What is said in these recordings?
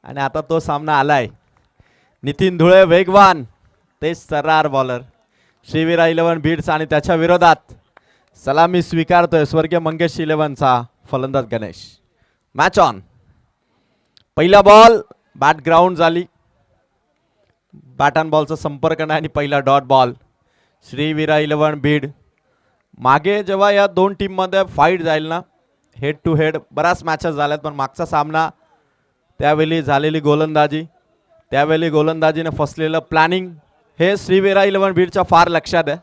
आणि आता तो सामना आलाय. नितीन धुळे वेगवान, तेज सर्रार बॉलर. श्रीवीरा 11 बीड्स आणि त्याच्या विरोधात सलामी स्वीकारतोय स्वर्गीय मंगेश 11चा फलंदाज गणेश. Match on. पहिला बॉल बॅट ग्राउंड झाली. बॅट अँड बॉलचा संपर्क नाही आणि पहिला डॉट बॉल. श्रीवीरा 11 बीड. मागे जेव्हा या दोन टीम मध्ये फाईट जाईल ना, हेड टू हेड बऱ्याच मॅचेस झाल्यात, पण मागचा सामना त्यावेळी झालेली गोलंदाजी, त्यावेळी गोलंदाजीने फसलेलं प्लॅनिंग हे श्रीवीरा 11 बीडच्या फार लक्षात आहे.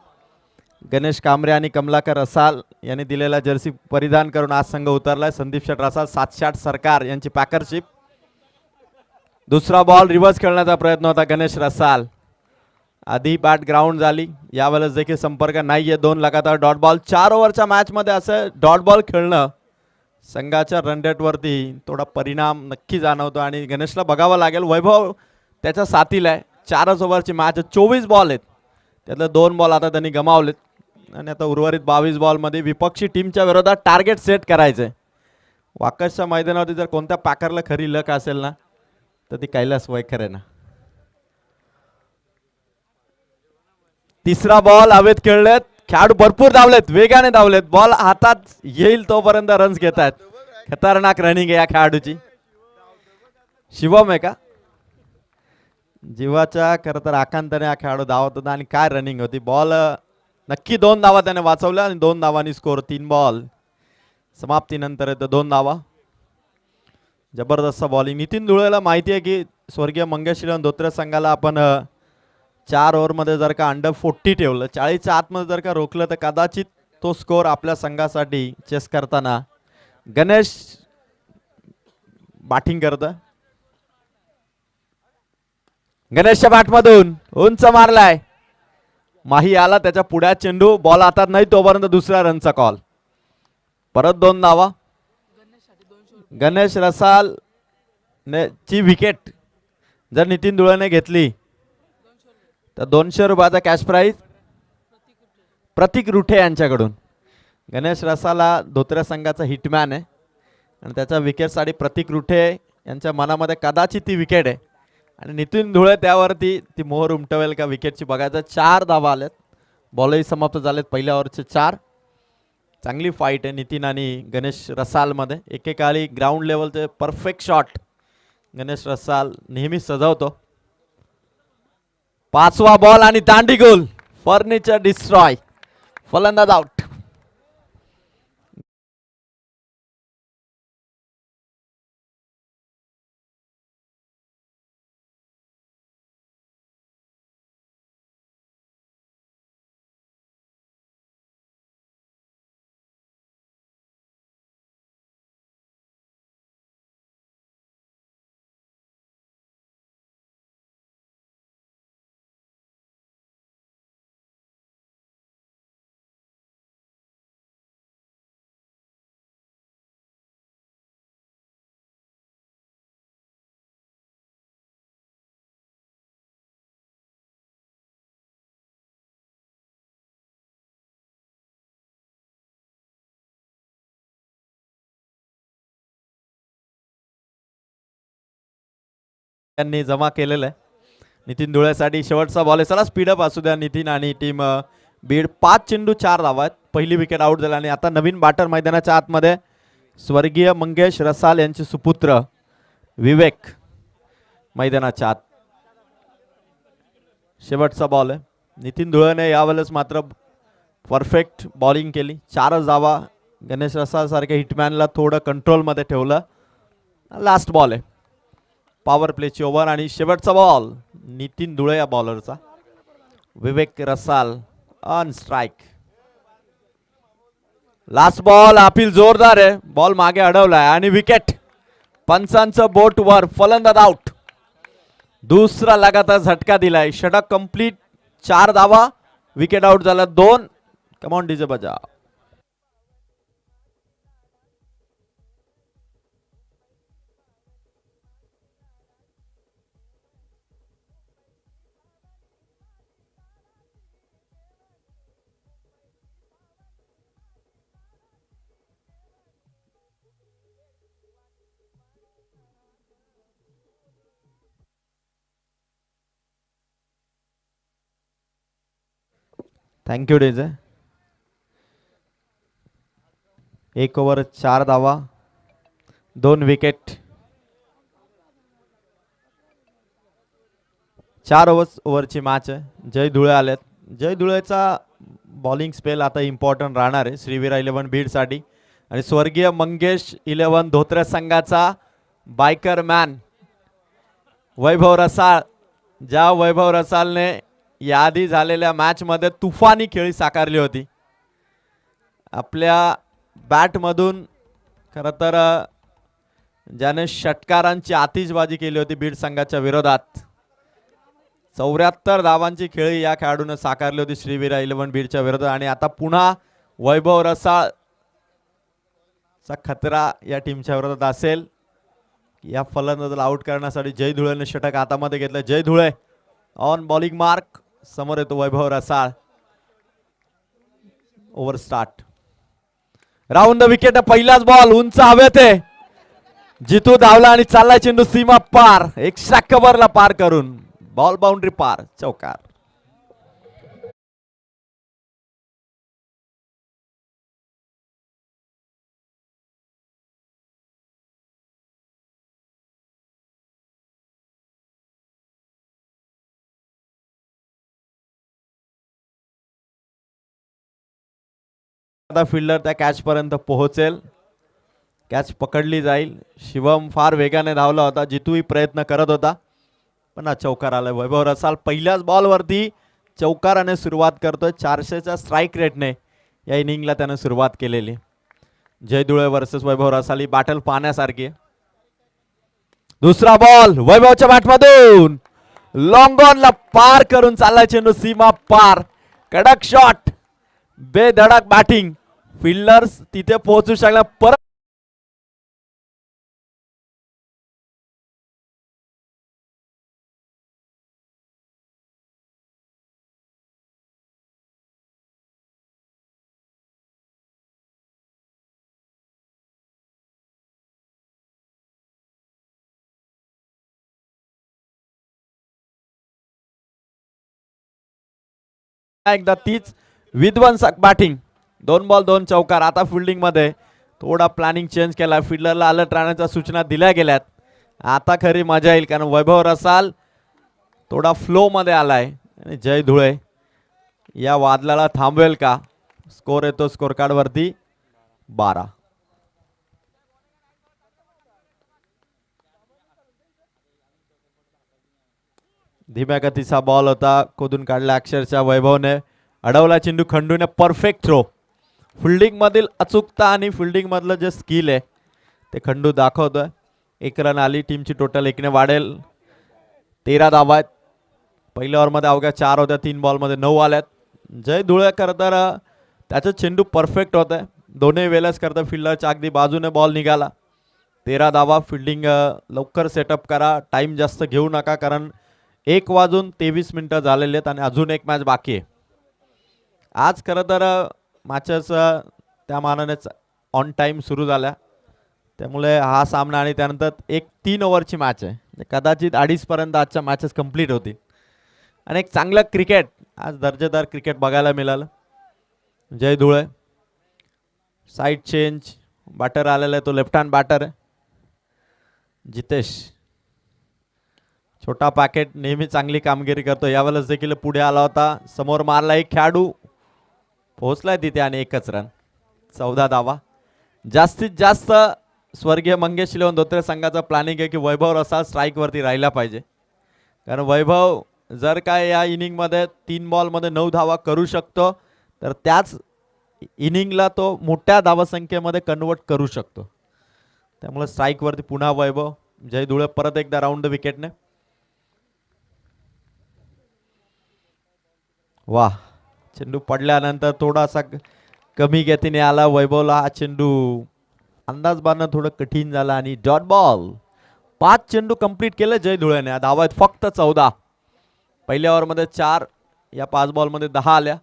गणेश कांबरे आणि कमलाकर रसाल यांनी दिलेला जर्सी परिधान करून आज संघ उतरलाय. संदीप शेट रसाल, 708 सरकार यांची पॅकरशिप. दुसरा बॉल रिव्हर्स खेळण्याचा प्रयत्न होता गणेश रसाल. आधी बॅट ग्राउंड झाली, यावेळेस देखील संपर्क नाहीये. 2 लगातार डॉट बॉल. 4 ओव्हरच्या मॅच मध्ये असं डॉट बॉल खेळणं संघाच्या रन रेट वरती थोडा परिणाम नक्की जाणवतो आणि गणेशला बघावं लागेल. वैभव त्याच्या साथीला आहे. 4च ओव्हरची मॅच, 24 बॉल आहेत, त्यातले 2 बॉल आता त्यांनी गमावलेत आणि आता उर्वरित 22 बॉल मध्ये विपक्षी टीमच्या विरोधात टार्गेट सेट करायचंय. वाकसच्या मैदानावरती जर कोणत्या पॅकरला खरी लक असेल ना, तर ती कैलास वैखर आहे ना. तिसरा बॉल हवेत खेळलेत, खेळाडू भरपूर धावलेत, वेगाने धावलेत. बॉल हातात येईल तोपर्यंत रन्स घेत आहेत. खतरनाक रनिंग आहे या खेळाडूची. शिवम आहे का? जीवाच्या खरं तर आकांताने हा खेळाडू धावत होता आणि काय रनिंग होती. बॉल नक्की 2 धावा त्याने वाचवल्या आणि 2 धावांनी स्कोर. 3 बॉल समाप्तीनंतर येतो 2 धावा. जबरदस्त बॉलिंग. नितीन धुळेला माहिती आहे की स्वर्गीय मंगेश धोत्रे संघाला आपण 4 ओव्हरमध्ये जर का अंडर 40 ठेवलं, 40च्या आतमध्ये जर का रोखलं, तर कदाचित तो स्कोर आपल्या संघासाठी चेस करताना. गणेश बॅटिंग करत. गणेशच्या बॅटमधून उंच मारलाय. माही आला त्याच्या पुढ्यात चेंडू, बॉल हातात नाही तोपर्यंत दुसऱ्या रनचा कॉल. परत 2 धावा. गणेश रसाल ची विकेट जर नितीन धुळेने घेतली तर 200 रुपयाचा कॅश प्राइज प्रतीक रुठे यांच्याकडून. गणेश रसाला धोत्रे संघाचा हिटमॅन आहे आणि त्याच्या विकेटसाठी प्रतीक रुठे यांच्या मनामध्ये कदाचित ती विकेट आहे आणि नितीन धुळे त्यावरती ती मोहर उमटवेल का विकेटची बघायचं. 4 धावा आल्यात, बॉलही समाप्त झालेत पहिल्या ओव्हरचे 4. चांगली फाईट आहे नितीन आणि गणेश रसालमध्ये. एकेकाळी ग्राउंड लेवलचे परफेक्ट शॉट गणेश रसाल नेहमी सजवतो. 5वा बॉल आणि दांडी गोल. Furniture destroy. फलंदाज आउट. त्यांनी जमा केलेलं आहे. नितीन धुळेसाठी शेवटचा बॉल आहे. चला स्पीडअप असू द्या नितीन आणि टीम बीड. 5 चेंडू 4 धावा आहेत. पहिली विकेट आउट झाला आणि आता नवीन बॅटर मैदानाच्या आतमध्ये स्वर्गीय मंगेश रसाल यांचे सुपुत्र विवेक मैदानाच्या आत. शेवटचा बॉल आहे. नितीन धुळेने यावेळेस मात्र परफेक्ट बॉलिंग केली. 4च धावा. गणेश रसाल सारख्या हिटमॅनला थोडं कंट्रोलमध्ये ठेवलं. लास्ट बॉल आहे, पॉवर प्लेची ओव्हर आणि शेवटचा बॉल नितीन धुळे या बॉलरचा. Vivek Rasal on strike. Last ball. Appeal जोरदार आहे. बॉल मागे अडवलाय आणि विकेट. पंचांचं बोट वर. फलंदाज आउट. दुसरा लगातार झटका दिलाय. षटक कंप्लीट. 4 धावा. विकेट आउट झाला 2. कमॉन डीजे बजा. थँक्यू डेजे. 1 ओव्हर 4 धावा, 2 विकेट. 4 ओव्हरची मॅच आहे. जय धुळे आलेत. जय धुळेचा बॉलिंग स्पेल आता इम्पॉर्टंट राहणार आहे श्रीवीरा 11 बीडसाठी. आणि स्वर्गीय मंगेश 11 धोत्रे संघाचा बायकर मॅन वैभव रसाळ. ज्या वैभव रसाळने याआधी झालेल्या मॅचमध्ये तुफानी खेळी साकारली होती. आपल्या बॅटमधून खरं तर ज्याने षटकारांची आतिषबाजी केली होती बीड संघाच्या विरोधात. 74 धावांची खेळी या खेळाडूने साकारली होती श्रीवीरा 11 बीडच्या विरोधात. आणि आता पुन्हा वैभव रसाळ चा खतरा या टीमच्या विरोधात असेल. या फलंदाजाला आउट करण्यासाठी जय धुळेने षटक हातामध्ये घेतलं. Jay Dhule on bowling mark. समोर येतो Vaibhav Rasal. Over start. Round the wicket. पहिलाच बॉल उंच हवेत आहे. जितू धावला आणि चालला चेंडू सीमा पार. एक्स्ट्रा कव्हरला पार करून बॉल बाउंड्री पार. चौकार. फिल्डर त्या कॅच पर्यंत पोहोचेल. कॅच पकडली जाईल. शिवम फार वेगाने धावला होता. जितूही प्रयत्न करत होता पण हा चौकार आलाय. वैभव रसाळ पहिल्याच बॉलवरती चौकाराने सुरुवात करतोय. 400च्या स्ट्राईक रेटने या इनिंगला त्याने सुरुवात केलेली. जय धुळे वर्सेस वैभव रसाळ ही बॅटल पाहण्यासारखी. दुसरा बॉल वैभवच्या बॅटमधून लॉंग ऑनला पार करून चालला चेंडू सीमा पार. कडक शॉट. बेधडक बॅटिंग. फिल्डर्स तिथे पोहोचू शकला. परत एकदा तीच विध्वंसक बॅटिंग. 2 बॉल 2 चौकार. आता फिल्डिंग मध्ये थोडा प्लॅनिंग चेंज केला. फिल्डरला अलर्ट राहण्याच्या सूचना दिल्या गेल्यात. आता खरी मजा येईल कारण वैभव रसाळ थोडा फ्लो मध्ये आलाय. आणि जय धुळे या वादळाला थांबवेल का. स्कोर येतो स्कोर कार्ड वरती 12. धीम्या गतीचा बॉल होता. खोदून काढला अक्षरशः वैभवने. अडवला चेंडू. खंडूने परफेक्ट थ्रो. फिल्डिंग मधील अचूकता आणि फिल्डिंग मधलं जे स्किल आहे ते खंडू दाखवतोय. 1 रन आली. टीमची टोटल 1 ने वाढेल. 13 धावा आहेत. पहिल्या ओव्हरमध्ये अवघ्या 4 होत्या. 3 बॉलमध्ये 9 आल्यात. जय धुळे खरं तर त्याचं चेंडू परफेक्ट होत आहे. दोन्ही वेळेस करता फिल्डरच्या अगदी बाजूने बॉल निघाला. 13 धावा. फिल्डिंग लवकर सेटअप करा. टाइम जास्त घेऊ नका कारण 1:23 झालेले आहेत आणि अजून एक मॅच बाकी आहे. आज खरं तर मॅचेस त्या मानानेच ऑन टाइम सुरू झाल्या. त्यामुळे हा सामना आणि त्यानंतर एक 3 ओव्हरची मॅच आहे. कदाचित 2:30 पर्यंत आजच्या मॅचेस कंप्लीट होतील. आणि एक चांगलं क्रिकेट आज दर्जेदार क्रिकेट बघायला मिळालं. जय धुळे साइड चेंज. बॅटर आलेला आहे तो लेफ्ट हँड बॅटर आहे जितेश. छोटा पॅकेट नेहमी चांगली कामगिरी करतो. यावेळेस देखील पुढे आला होता. समोर मारला एक खेळाडू. पोहोचलाय तिथे आणि 1च रन. 14 धावा. जास्तीत जास्त स्वर्गीय मंगेश 11 धोत्रे संघाचा प्लॅनिंग आहे की वैभव रसाळ स्ट्राईक वरती राहिला पाहिजे. कारण वैभव जर काय या इनिंग मध्ये 3 बॉलमध्ये 9 धावा करू शकतो तर त्याच इनिंगला तो मोठ्या धावसंख्येमध्ये कन्वर्ट करू शकतो. त्यामुळे स्ट्राईक वरती पुन्हा वैभव. जय धुळे परत एकदा राऊंड विकेटने. वाह. चेंडू पडल्यानंतर थोडासा कमी गतीने आला वैभवला हा चेंडू. अंदाज बांधणं थोडं कठीण झालं आणि डॉट बॉल. 5 चेंडू कंप्लीट केले जय धुळेने. धावा आहेत फक्त 14. पहिल्या ओव्हरमध्ये 4. या 5 बॉलमध्ये 10 आल्या.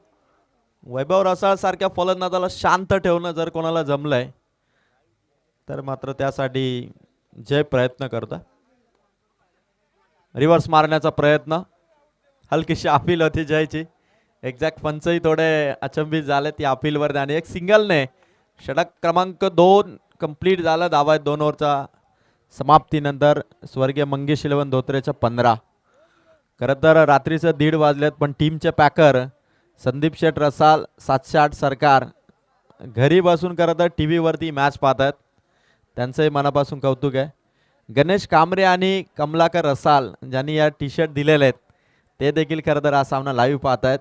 वैभव रसाळ सारख्या फलंदाजाला शांत ठेवणं जर कोणाला जमलंय तर मात्र त्यासाठी जय प्रयत्न करतोय. रिव्हर्स मारण्याचा प्रयत्न. हलकीशी अपील होती जयची. एक्झॅक्ट पंचही थोडे अचंबित झाले ती अपीलवर आणि एक सिंगलने षटक क्रमांक 2 कंप्लीट झाला. धावा आहेत 2 ओव्हरचा समाप्तीनंतर. स्वर्गीय मंगेश इलेव्हन धोत्रेच्या 15. खरं तर रात्रीचं 1:30 वाजलेत पण टीमचे पॅकर संदीप शेठ रसाल 708 सरकार घरी बसून खरं तर टी व्हीवरती मॅच पाहतात. त्यांचंही मनापासून कौतुक आहे. गणेश कांबरे आणि कमलाकर रसाल ज्यांनी या टी शर्ट दिलेले आहेत ते देखील खरं तर हा सामना लाईव्ह पाहत आहेत.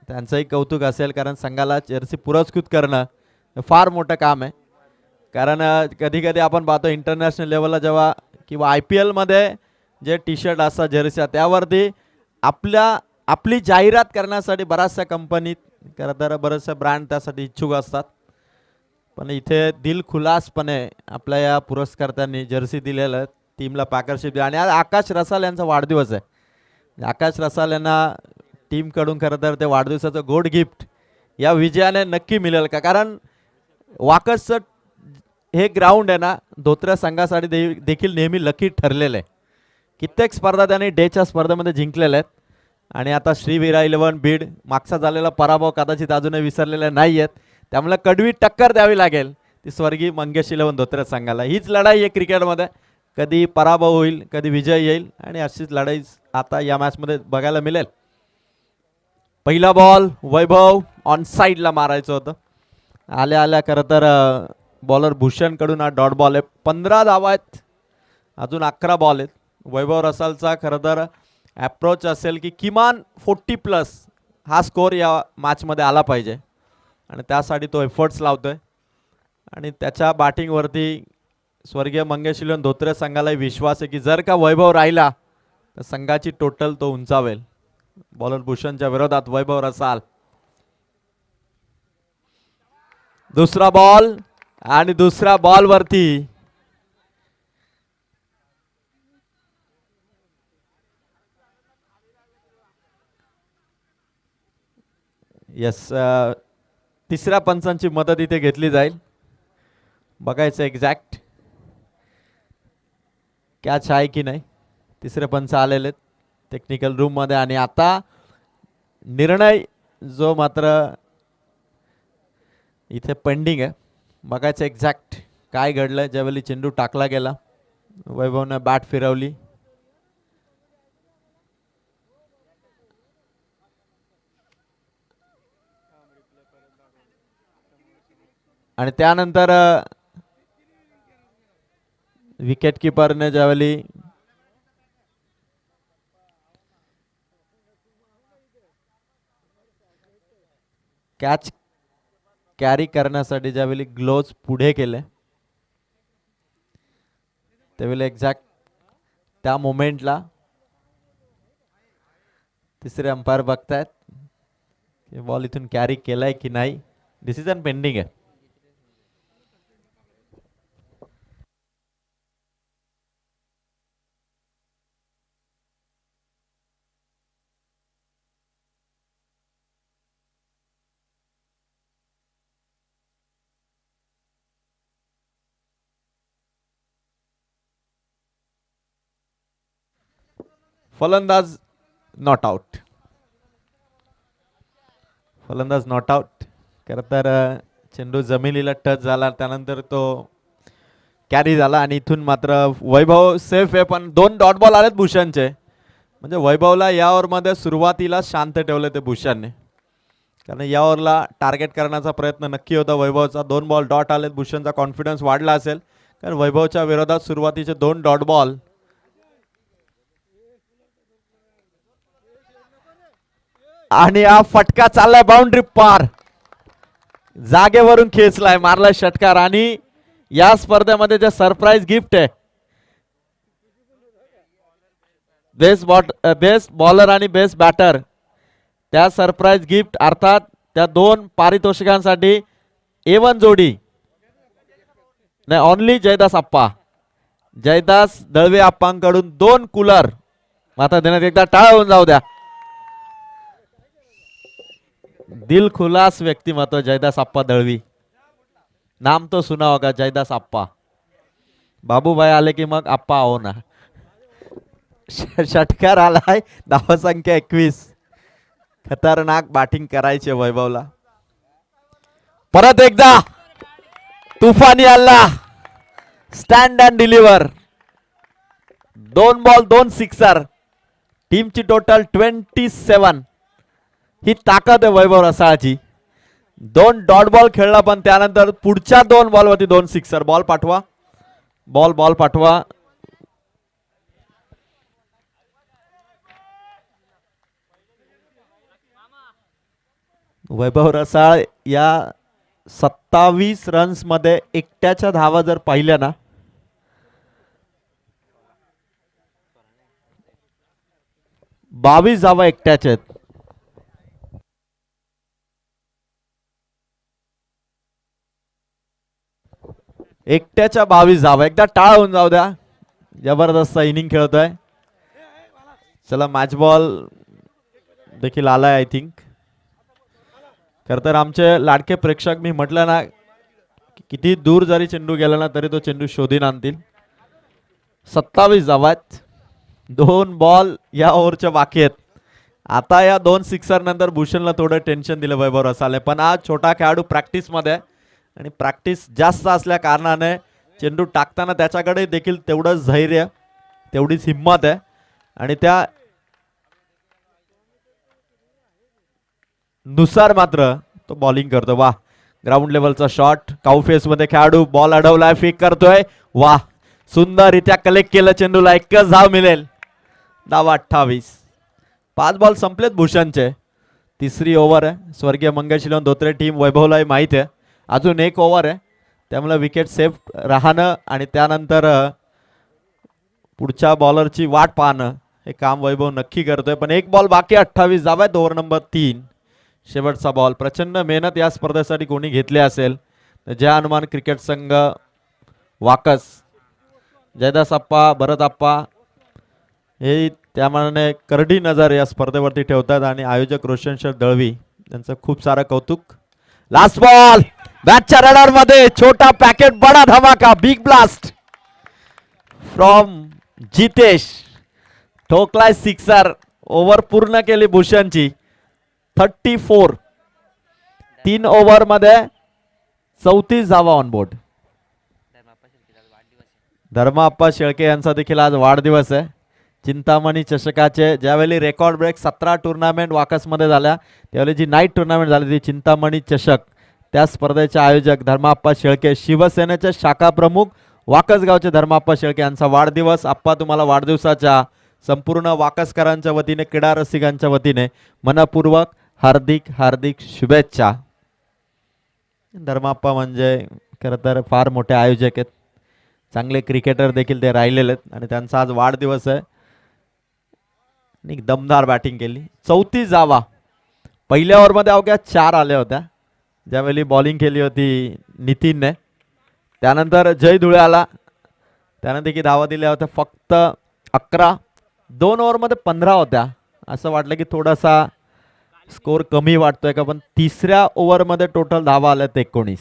त्यांचंही कौतुक असेल कारण संघाला जर्सी पुरस्कृत करणं फार मोठं काम आहे. कारण कधी कधी आपण पाहतो इंटरनॅशनल लेवलला जेव्हा किंवा आय पी एलमध्ये जे टी शर्ट असतात जर्सी त्यावरती आपली जाहिरात करण्यासाठी बऱ्याचशा कंपनीत खरं तर बरेचसे ब्रँड त्यासाठी इच्छुक असतात. पण इथे दिलखुलासपणे आपल्या या पुरस्कर्त्यांनी जर्सी दिलेलं टीमला पॅकरशिप दिली. आणि आज आकाश रसाल यांचा वाढदिवस आहे. आकाश रसाल यांना टीमकडून खरं तर ते वाढदिवसाचं गोड गिफ्ट या विजयाने नक्की मिळेल का. कारण वाकसचं हे ग्राउंड आहे ना धोत्रे संघासाठी देखील नेहमी लकी ठरलेलं आहे. कित्येक स्पर्धा त्यांनी डेच्या स्पर्धेमध्ये जिंकलेल्या आहेत. आणि आता श्रीवीरा इलेव्हन बीड मागचा झालेला पराभव कदाचित अजूनही विसरलेला नाही आहेत. त्यामुळे कडवी टक्कर द्यावी लागेल ती स्वर्गीय मंगेश इलेव्हन धोत्रे संघाला. हीच लढाई आहे क्रिकेटमध्ये. कधी पराभव होईल कधी विजय येईल आणि अशीच लढाई आता या मॅचमध्ये बघायला मिळेल. पहिला बॉल वैभव ऑन साईडला मारायचं होतं. आल्या आल्या खरं तर बॉलर भूषणकडून हा डॉट बॉल आहे. 15 धावा आहेत. अजून 11 बॉल आहेत. वैभव रसालचा खरं तर ॲप्रोच असेल की किमान 40+ हा स्कोर या मॅचमध्ये आला पाहिजे आणि त्यासाठी तो एफर्ट्स लावतोय. आणि त्याच्या बॅटिंगवरती स्वर्गीय मंगेश इलेव्हन धोत्रे संघालाही विश्वास आहे की जर का वैभव राहिला तर संघाची टोटल तो उंचावेल. बॉलर भूषणच्या विरोधात वैभव रसाल. दुसरा बॉल आणि दुसऱ्या बॉलवरती यस तिसऱ्या पंचांची मदत इथे घेतली जाईल. बघायचं एक्झॅक्ट कॅच आहे की नाही. तिसरे पंच आलेले टेक्निकल रूममध्ये आणि आता निर्णय जो मात्र इथे पेंडिंग आहे. बघायचं एक्झॅक्ट काय घडलं. ज्यावेळी चेंडू टाकला गेला वैभवने बॅट फिरवली आणि त्यानंतर विकेट किपरने ज्यावेळी कॅच कॅरी करण्यासाठी ज्यावेळी ग्लोव्ज पुढे केले त्यावेळी एक्झॅक्ट त्या मोमेंटला तिसरे अंपायर बघतायत बॉल इथून कॅरी केलाय की नाही. डिसिजन पेंडिंग आहे. फलंदाज नॉट आउट. फलंदाज नॉट आउट. खरं तर चेंडू जमिनीला टच झाला त्यानंतर तो कॅरी झाला आणि इथून मात्र वैभव सेफ आहे. पण 2 डॉट बॉल आलेत भूषणचे. म्हणजे वैभवला या ओव्हरमध्ये सुरुवातीला शांत ठेवले ते भूषणने. कारण या ओव्हरला टार्गेट करण्याचा प्रयत्न नक्की होता वैभवचा. 2 बॉल डॉट आलेत. भूषणचा कॉन्फिडन्स वाढला असेल कारण वैभवच्या विरोधात सुरुवातीचे 2 डॉट बॉल आणि हा फटका चाललाय बाउंड्री पार. जागेवरून खेचलाय मारलाय षटकार. आणि या स्पर्धेमध्ये जे सरप्राईज गिफ्ट आहे बेस्ट बॉलर आणि बेस्ट बॅटर त्या सरप्राईज गिफ्ट अर्थात त्या 2 पारितोषिकांसाठी A1 जोडी नाही ओनली जयदास आप्पा. जयदास दळवे आप्पांकडून 2 कूलर माता देण्यात एकदा टाळ होऊन जाऊ द्या. दिलखुलास व्यक्तिमत्व जयदास आप्पा दळवी. नाम तो सुना होगा जयदास आप्पा. बाबूभाई आले की मग आप्पा आओ ना. षटकार आलाय. धावा संख्या 21. खतरनाक बॅटिंग करायचे वैभवला. परत एकदा तुफानी हल्ला, stand and deliver. 2 ball 2 sixer. टीमची टोटल 27. ही ताकद आहे वैभव रसाळची. 2 डॉट बॉल खेळला पण त्यानंतर पुढच्या 2 बॉलवरती 2 सिक्सर. बॉल पाठवा, बॉल पाठवा. वैभव रसाळ या 27 रन्स मध्ये एकट्याच्या धावा जर पाहिल्या ना, 22 धावा एकट्याच्या आहेत. एकट्याच्या 22 धावा. एकदा टाळ होऊन जाऊ द्या. जबरदस्त इनिंग खेळतोय. चला मॅच बॉल देखील आलाय आय थिंक. खर तर आमचे लाडके प्रेक्षक, मी म्हटलं ना किती दूर जरी चेंडू गेला ना तरी तो चेंडू शोधून आणतील. 27 धावा आहेत. 2 बॉल या ओव्हरच्या बाकी आहेत. आता या 2 सिक्सर नंतर भूषणला थोडं टेन्शन दिलं वैभव रसाळने. पण हा छोटा खेळाडू प्रॅक्टिस मध्ये आणि प्रॅक्टिस जास्त असल्या कारणाने चेंडू टाकताना त्याच्याकडे देखील तेवढंच धैर्य, तेवढीच हिंमत आहे. आणि त्या नुसार मात्र तो बॉलिंग करतो. वाह, ग्राउंड लेवलचा शॉट. काऊ फेस मध्ये खेळाडू बॉल अडवलाय, फेक करतोय. वाह, सुंदररित्या कलेक्ट केलं चेंडूला. एकच धाव मिळेल. धावा 28. 5 बॉल संपलेत भूषणचे. तिसरी ओव्हर आहे. स्वर्गीय मंगेश धोत्रे टीम वैभवलाही माहिती आहे अजून 1 ओव्हर आहे, त्यामुळे विकेट सेफ राहणं आणि त्यानंतर पुढच्या बॉलरची वाट पाहणं हे काम वैभव नक्की करतोय. पण 1 बॉल बाकी. 28 धावा आहेत. Over number 3. शेवटचा बॉल. प्रचंड मेहनत या स्पर्धेसाठी कोणी घेतली असेल तर जय हनुमान क्रिकेट संघ वाकस, जयदास आप्पा, भरत आप्पा हे त्यामानाने करडी नजर या स्पर्धेवरती ठेवतात आणि आयोजक रोशनशर दळवी यांचं खूप सारं कौतुक. Last ball. बॅटच्या रडार मध्ये छोटा पॅकेट, बडा धमाका, बिग ब्लास्ट फ्रॉम जितेश. ठोकलाय सिक्सर. ओव्हर पूर्ण केली भूषणची. 34. 3 ओव्हर मध्ये 34 धावा ऑन बोर्ड. धर्माप्पा शेळके यांचा देखील आज वाढदिवस आहे. चिंतामणी चषकाचे ज्यावेळी रेकॉर्ड ब्रेक 17 टुर्नामेंट वाकसमध्ये झाल्या, त्यावेळी जी नाईट टुर्नामेंट झाली ती चिंतामणी चषक, त्या स्पर्धेचे आयोजक धर्माप्पा शेळके, शिवसेनेचे शाखा प्रमुख वाकसगावचे धर्माप्पा शेळके यांचा वाढदिवस. आप्पा, तुम्हाला वाढदिवसाच्या संपूर्ण वाकसकरांच्या वतीने, क्रीडा रसिकांच्या वतीने मनपूर्वक हार्दिक हार्दिक शुभेच्छा. धर्माप्पा म्हणजे खरं तर फार मोठे आयोजक आहेत, चांगले क्रिकेटर देखील ते राहिलेले आहेत आणि त्यांचा आज वाढदिवस आहे. एक दमदार बॅटिंग केली. 34 धावा. पहिल्या ओव्हरमध्ये अवघ्या 4 आल्या होत्या ज्यावेळी बॉलिंग केली होती नितीनने. त्यानंतर जय धुळे आला, त्याने देखील धावा दिल्या होत्या फक्त 11. 2 ओव्हरमध्ये 15 होत्या. असं वाटलं की थोडासा स्कोर कमी वाटतोय का, पण तिसऱ्या ओव्हरमध्ये टोटल धावा आल्या 19.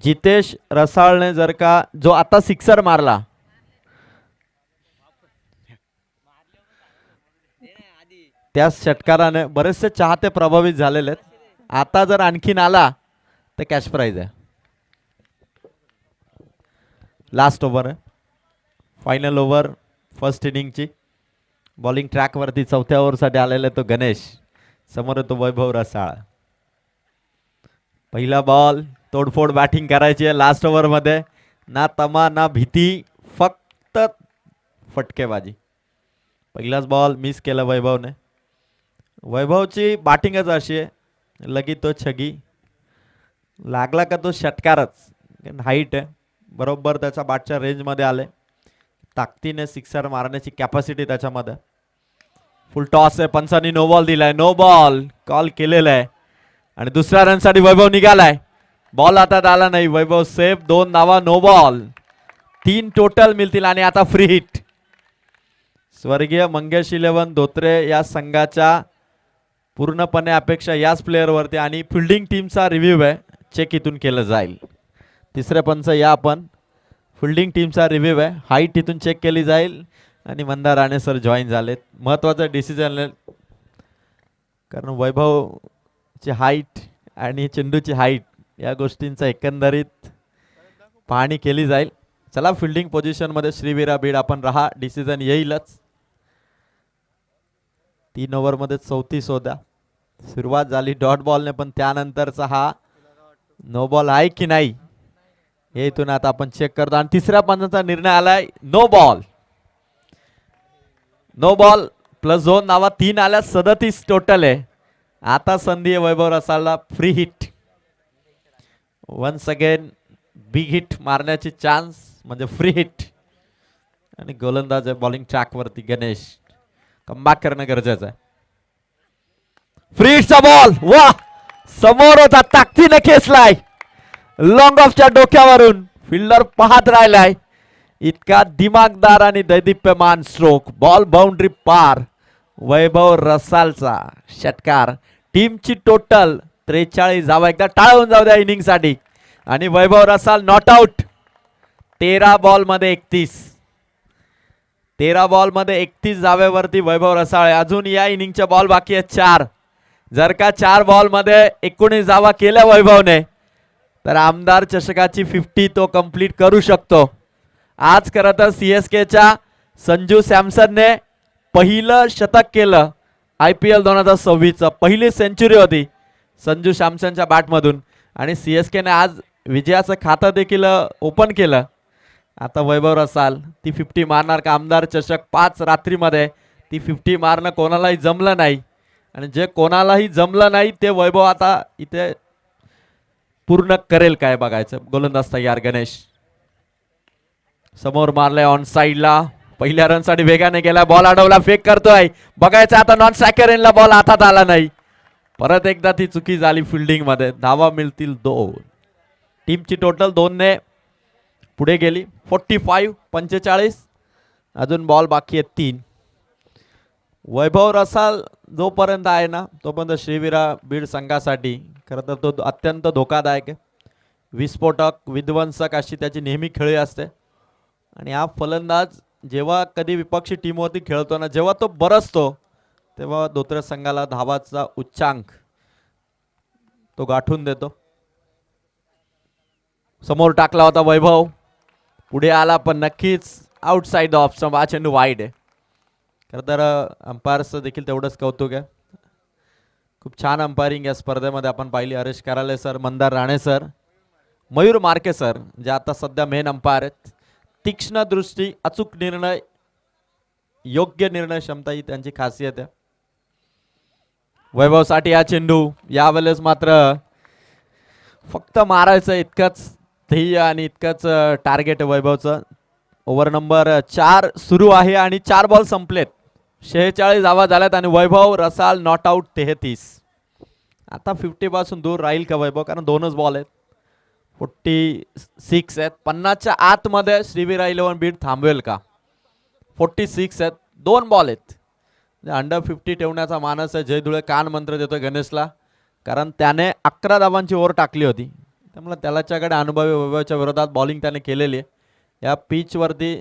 जितेश रसाळने जर का जो आता सिक्सर मारला, त्या षटकाराने बरेचसे चाहते प्रभावित झालेले आहेत. आता जर आणखीन आला तर कॅश प्राइज आहे. लास्ट ओव्हर आहे, फायनल ओव्हर फर्स्ट इनिंगची. बॉलिंग ट्रॅकवरती 4थ्या ओव्हरसाठी आलेला तो गणेश, समोर येतो वैभव रसाळ. पहिला बॉल, तोडफोड बॅटिंग करायची आहे लास्ट ओव्हरमध्ये. ना तमा ना भीती, फक्त फटकेबाजी. पहिलाच बॉल मिस केला वैभवने. वैभवची बॅटिंगच अशी आहे, लगी तो छगी, लागला का तो षटकारच. हाईट आहे, बरोबर त्याच्या बॅटच्या रेंजमध्ये आले. ताकदीने सिक्सर मारण्याची कॅपॅसिटी त्याच्यामध्ये. फुल टॉस आहे, पंचांनी नो बॉल दिलाय. नो बॉल कॉल केलेला आहे आणि दुसऱ्या रनसाठी वैभव निघालाय. बॉल हातात आला नाही. वैभव सेफ. 2 धावा, नो बॉल. 3 टोटल मिळतील आणि आता फ्री हिट. स्वर्गीय मंगेश 11 धोत्रे या संघाच्या पूर्णपणे अपेक्षा याच प्लेअरवरती आणि फिल्डिंग टीमचा रिव्ह्यू आहे, चेक इथून केलं जाईल. तिसरे पंच या आपण फिल्डिंग टीमचा रिव्ह्यू आहे, हाईट इथून चेक केली जाईल आणि मंदार राणे सर जॉईन झालेत. महत्त्वाचं डिसिजन कारण वैभवची हाईट आणि चेंडूची हाईट या गोष्टींचा एकंदरीत पाहणी केली जाईल. चला फिल्डिंग पोझिशन मध्ये श्रीवीरा बीड आपण राहा, डिसिजन येईलच. 3 ओव्हर मध्ये 34 होत्या. सुरुवात झाली डॉट बॉलने, पण त्यानंतरचा हा नो बॉल आहे की नाही हे इथून आता आपण चेक करतो. आणि तिसऱ्या पंचाचा निर्णय आलाय no ball. No ball plus 2 नावा 3 आल्या, 37 टोटल आहे. आता संधी आहे वैभव रसाळला free hit. Once again big hit मारण्याची चान्स म्हणजे फ्री हिट. आणि गोलंदाज आहे बॉलिंग ट्रॅक वरती गणेश, कमबॅक करणं गरजेचं आहे. फ्री हिटचा बॉल वा समोर होता, ताकदीने खेचलाय लॉंग ऑफच्या डोक्यावरून. फिल्डर पाहत राहिलाय. इतका दिमागदार आणि दैदिप्यमान स्ट्रोक, बॉल बाउंड्री पार. वैभव रसालचा षटकार. टीमची टोटल 43 धावा. एकदा टाळून जाऊ द्या इनिंग साठी. आणि वैभव रसाल नॉट आउट. 13 बॉल मध्ये 31. 13 बॉल मध्ये 31 धावेवरती वैभव रसाळ. अजून या इनिंगच्या बॉल बाकी आहेत 4. जर का 4 बॉल मध्ये 19 धावा केल्या वैभवने तर आमदार चषकाची 50 तो कंप्लीट करू शकतो. आज खरं तर CSKच्या संजू सॅमसनने पहिलं शतक केलं. IPL 2026 पहिली सेंचुरी होती संजू सॅमसनच्या बॅटमधून. आणि CSKने आज विजयाचं खातं देखील ओपन केलं. आता वैभव रसाल ती 50 मारणार का? आमदार चषक 5 रात्रीमध्ये ती 50 मारणं कोणालाही जमलं नाही. आणि जे कोणालाही जमलं नाही ते वैभव आता इथे पूर्ण करेल काय बघायचं. गोलंदाज तयार गणेश. समोर मारलाय ऑन साइडला. पहिल्या रन साठी वेगाने गेला, बॉल अडवला, फेक करतोय. बघायचं आता नॉन स्ट्रायकर बॉल हातात आला नाही. परत एकदा ती चुकी झाली फिल्डिंग मध्ये. धावा मिळतील 2. टीमची टोटल 2 ने पुढे गेली. 45 अजून बॉल बाकी आहेत 3. वैभव रसाल जोपर्यंत आहे ना तोपर्यंत श्रीवीरा बीड संघासाठी खरं तर तो अत्यंत धोकादायक आहे. विस्फोटक विध्वंसक अशी त्याची नेहमी खेळी असते. आणि हा फलंदाज जेव्हा कधी विपक्षी टीमवरती खेळतो ना, जेव्हा तो बरसतो तेव्हा धोत्रे संघाला धावाचा उच्चांक तो गाठून देतो. समोर टाकला होता वैभव, पुढे आला पण नक्कीच आउटसाइड द ऑफ स्टंप. हा चेंडू वाईड आहे. खरं तर अंपायर्सचं देखील तेवढंच कौतुक आहे. खूप छान अंपायरिंग या स्पर्धेमध्ये आपण पाहिली. हरेश कराले सर, मंदार राणे सर, मयूर मार्के सर जे आता सध्या मेन अंपायर आहेत. तीक्ष्ण दृष्टी, अचूक निर्णय, योग्य निर्णय क्षमता ही त्यांची खासियत आहे. वैभवसाठी हा चेंडू यावेळेस मात्र फक्त मारायचं इतकंच ध्येय आणि इतकंच टार्गेट वैभवचं. ओव्हर नंबर 4 सुरू आहे आणि 4 बॉल संपलेत. 46 धावा झाल्यात आणि वैभव रसाल नॉट आउट 33. आता 50 पासून दूर राहील का वैभव? कारण 2च बॉल आहेत. 46 आहेत. 50च्या आतमध्ये श्रीवीरा 11 बीड थांबवेल का? 46 आहेत. 2 बॉल आहेत. अंडर 50 ठेवण्याचा मानस आहे. जय धुळे कान मंत्र देतोय गणेशला. कारण त्याने 11 धावांची ओव्हर टाकली होती. त्यामुळे त्याच्याकडे अनुभवी वैभवच्या विरोधात बॉलिंग त्याने केलेली आहे. या पिच वरती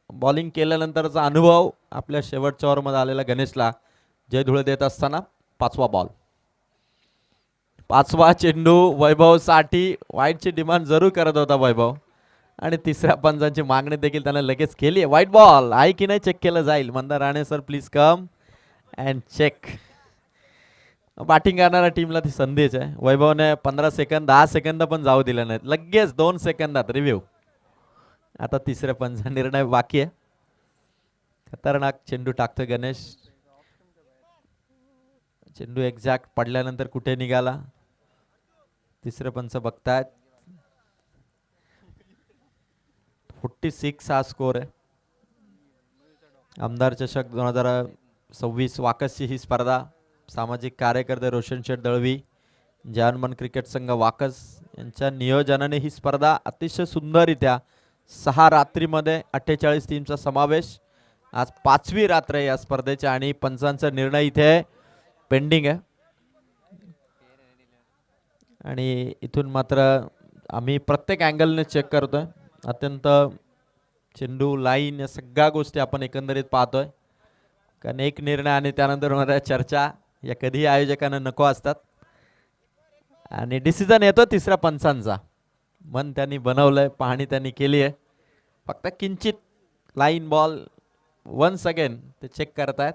बॉलिंग केल्यानंतरचा अनुभव आपल्या शेवटच्या ओव्हरमध्ये आलेला गणेशला जय धुळे देत असताना 5वा बॉल. 5वा चेंडू वैभवसाठी. वाईटची डिमांड जरूर करत होता वैभव आणि तिसऱ्या पंचांची मागणी देखील त्याने लगेच केली आहे. व्हाईट बॉल आहे की नाही चेक केलं जाईल. Mandar Rane sir please come and check. Batting करणाऱ्या टीमला ती संधीच आहे. वैभवने 15 सेकंद 10 सेकंद पण जाऊ दिले नाहीत. लगेच 2 सेकंदात रिव्ह्यू. आता तिसऱ्या पंचा निर्णय बाकी आहे. खतरनाक चेंडू टाकतोय गणेश. चेंडू एक्झॅक्ट पडल्यानंतर कुठे निघाला तिसरे पंच बघतायत. 46 हा स्कोर आहे. आमदार चषक 2026 वाकसची ही स्पर्धा. सामाजिक कार्यकर्ते रोशन शेठ दळवी, जानमन क्रिकेट संघ वाकस यांच्या नियोजनाने ही स्पर्धा अतिशय सुंदररित्या 6 रात्रीमध्ये 48 टीमचा समावेश. आज 5वी रात्र आहे या स्पर्धेच्या आणि पंचांचा निर्णय इथे पेंडिंग आहे. आणि इथून मात्र आम्ही प्रत्येक अँगलने चेक करतोय. अत्यंत चेंडू लाईन या सगळ्या गोष्टी आपण एकंदरीत पाहतोय. कारण एक निर्णय आणि त्यानंतर होणाऱ्या चर्चा या कधीही आयोजकांना नको असतात. आणि डिसिजन येतो तिसऱ्या पंचांचा. मन त्यांनी बनवलंय, पाहणी त्यांनी केली आहे. फक्त किंचित लाईन बॉल वन्स अगेन ते चेक करतायत.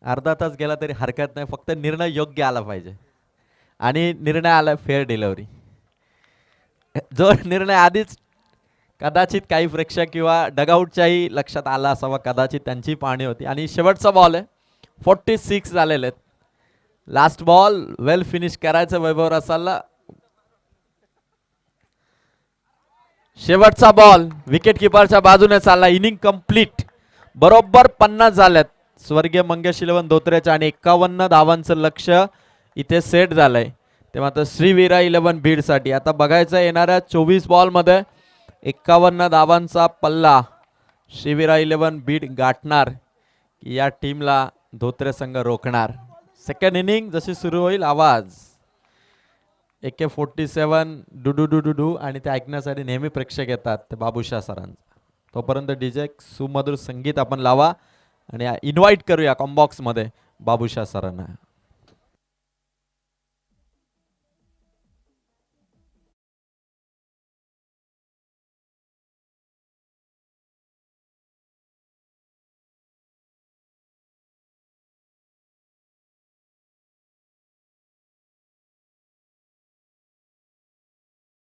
अर्धा तास गेला तरी हरकत नाही, फक्त निर्णय योग्य आला पाहिजे. आणि निर्णय आला फेअर डिलिव्हरी. जो निर्णय आधीच कदाचित काही प्रेक्षक किंवा डगआउटच्याही लक्षात आला असावा, कदाचित त्यांची पाहणी होती. आणि शेवटचा बॉल आहे, 46 झालेले आहेत. लास्ट बॉल वेल फिनिश करायचं वैभव रसालला. शेवटचा बॉल विकेट किपरच्या बाजूने चालला. Inning complete. बरोबर 50 झाल्यात स्वर्गीय मंगेश 11 धोत्रेच्या आणि 51 धावांचं लक्ष इथे सेट झालंय. तेव्हा आता श्रीवीरा 11 बीड साठी आता बघायचं येणाऱ्या 24 बॉल मध्ये 51 धावांचा पल्ला श्रीवीरा 11 बीड गाठणार की या टीमला धोत्रे संघ रोखणार. सेकंड इनिंग जशी सुरू होईल आवाज AK-47 डुडू डुडू डू आणि ते ऐकण्यासाठी नेहमी प्रेक्षक येतात ते बाबूशाह सरांचा. तोपर्यंत डीजे सुमधुर संगीत आपण लावा आणि इन्व्हाइट करूया कॉम्बॉक्स मध्ये बाबूशाह सरांना.